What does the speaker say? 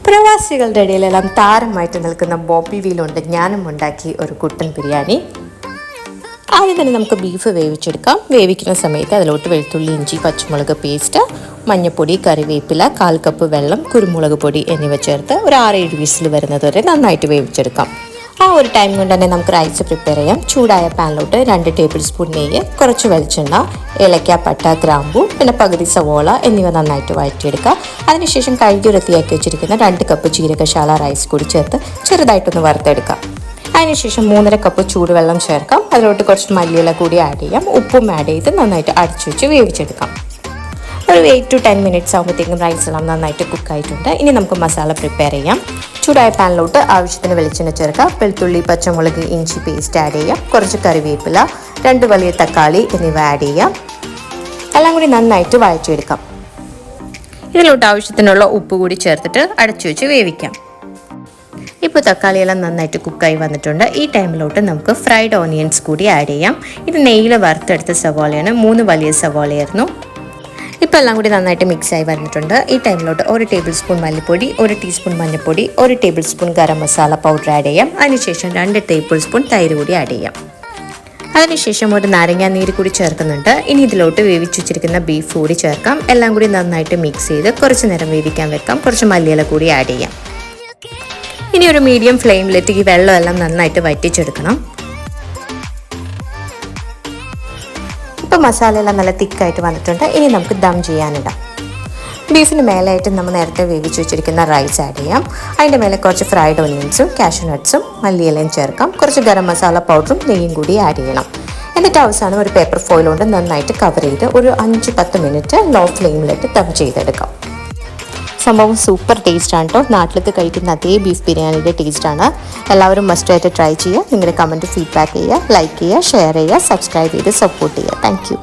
പ്രവാസികളുടെ ഇടയിലെല്ലാം താരമായിട്ട് നിൽക്കുന്ന ബോബി വീലുണ്ട് ഞാനും ഉണ്ടാക്കി ഒരു കുട്ടൻ ബിരിയാണി. ആദ്യം തന്നെ നമുക്ക് ബീഫ് വേവിച്ചെടുക്കാം. വേവിക്കുന്ന സമയത്ത് അതിലോട്ട് വെളുത്തുള്ളി, ഇഞ്ചി, പച്ചമുളക് പേസ്റ്റ്, മഞ്ഞൾപ്പൊടി, കറിവേപ്പില, 1/4 കപ്പ് വെള്ളം, കുരുമുളക് പൊടി എന്നിവ ചേർത്ത് ഒരു 6-7 വിസിൽ വരുന്നത് വരെ നന്നായിട്ട് വേവിച്ചെടുക്കാം. ആ ഒരു ടൈം കൊണ്ട് തന്നെ നമുക്ക് റൈസ് പ്രിപ്പയർ ചെയ്യാം. ചൂടായ പാനിലോട്ട് 2 ടേബിൾ സ്പൂൺ നെയ്യ്, കുറച്ച് വെളിച്ചെണ്ണ, ഏലക്ക, പട്ട, ഗ്രാമ്പൂ, പിന്നെ പകുതി സവോള എന്നിവ നന്നായിട്ട് വഴറ്റിയെടുക്കുക. അതിനുശേഷം കഴുകി വൃത്തിയാക്കി വെച്ചിരിക്കുന്ന 2 കപ്പ് ജീരകശാല റൈസ് കൂടി ചേർത്ത് ചെറുതായിട്ടൊന്ന് വറുത്തെടുക്കാം. അതിനുശേഷം 3.5 കപ്പ് ചൂടുവെള്ളം ചേർക്കാം. അതിലോട്ട് കുറച്ച് മല്ലിയില കൂടി ആഡ് ചെയ്യാം. ഉപ്പും ആഡ് ചെയ്ത് നന്നായിട്ട് അടച്ചു വെച്ച് വേവിച്ചെടുക്കാം. ഒരു 8 to 10 മിനിറ്റ്സ് ആകുമ്പോഴത്തേക്കും റൈസ് എല്ലാം നന്നായിട്ട് കുക്കായിട്ടുണ്ട്. ഇനി നമുക്ക് മസാല പ്രിപ്പയർ ചെയ്യാം. ചൂടായ പാനിലോട്ട് ആവശ്യത്തിന് വെളിച്ചെണ്ണ ചേർക്കാം. വെളുത്തുള്ളി, പച്ചമുളക്, ഇഞ്ചി പേസ്റ്റ് ആഡ് ചെയ്യാം. കുറച്ച് കറിവേപ്പില, 2 വലിയ തക്കാളി എന്നിവ ആഡ് ചെയ്യാം. എല്ലാം കൂടി നന്നായിട്ട് വഴറ്റിയെടുക്കാം. ഇതിലോട്ട് ആവശ്യത്തിനുള്ള ഉപ്പ് കൂടി ചേർത്തിട്ട് അടച്ചു വെച്ച് വേവിക്കാം. ഇപ്പോൾ തക്കാളിയെല്ലാം നന്നായിട്ട് കുക്കായി വന്നിട്ടുണ്ട്. ഈ ടൈമിലോട്ട് നമുക്ക് ഫ്രൈഡ് ഓണിയൻസ് കൂടി ആഡ് ചെയ്യാം. ഇത് നെയ്യിൽ വറുത്തെടുത്ത സവാളയാണ്. 3 വലിയ സവാളയായിരുന്നു. ഇപ്പോൾ എല്ലാം കൂടി നന്നായിട്ട് മിക്സായി വന്നിട്ടുണ്ട്. ഈ ടൈമിലോട്ട് 1 ടേബിൾ സ്പൂൺ മല്ലിപ്പൊടി, 1 ടീസ്പൂൺ മഞ്ഞൾപ്പൊടി, 1 table spoon garam masala powder add ചെയ്യാം. അതിനുശേഷം 2 ടേബിൾ സ്പൂൺ തൈര് കൂടി ആഡ് ചെയ്യാം. അതിനുശേഷം ഒരു നാരങ്ങ നീര് കൂടി ചേർക്കുന്നുണ്ട്. ഇനി ഇതിലോട്ട് വേവിച്ച് വെച്ചിരിക്കുന്ന ബീഫ് കൂടി ചേർക്കാം. എല്ലാം കൂടി നന്നായിട്ട് മിക്സ് ചെയ്ത് കുറച്ച് നേരം വേവിക്കാൻ വെക്കാം. കുറച്ച് മല്ലിയില കൂടി ആഡ് ചെയ്യാം. ഇനി ഒരു മീഡിയം ഫ്ലെയിമിലിട്ട് ഈ വെള്ളമെല്ലാം നന്നായിട്ട് വറ്റിച്ചെടുക്കണം. ഇപ്പോൾ മസാലയെല്ലാം നല്ല തിക്കായിട്ട് വന്നിട്ടുണ്ട്. ഇനി നമുക്ക് ദം ചെയ്യാനിടാം. ബീഫിന് മേലായിട്ട് നമ്മൾ നേരത്തെ വേവിച്ച് വെച്ചിരിക്കുന്ന റൈസ് ആഡ് ചെയ്യാം. അതിൻ്റെ മേലെ കുറച്ച് ഫ്രൈഡ് ഓണിയൻസും കാഷ്യൂ നട്ട്സും മല്ലിയിലയും ചേർക്കാം. കുറച്ച് ഗരം മസാല പൗഡറും നെയ്യും കൂടി ആഡ് ചെയ്യണം. എന്നിട്ട് അവസാനം ഒരു പേപ്പർ ഫോയിൽ കൊണ്ട് നന്നായിട്ട് കവർ ചെയ്ത് ഒരു 5-10 മിനിറ്റ് ലോ ഫ്ലെയിമിലിട്ട് ദം ചെയ്തെടുക്കാം. സംഭവം സൂപ്പർ ടേസ്റ്റാണ് കേട്ടോ. നാട്ടിലൊക്കെ കഴിക്കുന്ന അതേ ബീഫ് ബിരിയാണിയുടെ ടേസ്റ്റാണ്. എല്ലാവരും മസ്റ്റായിട്ട് ട്രൈ ചെയ്യുക. നിങ്ങളുടെ കമൻറ്റ് ഫീഡ്ബാക്ക് ചെയ്യുക, ലൈക്ക് ചെയ്യുക, ഷെയർ ചെയ്യുക, സബ്സ്ക്രൈബ് ചെയ്ത് സപ്പോർട്ട് ചെയ്യുക. Thank you.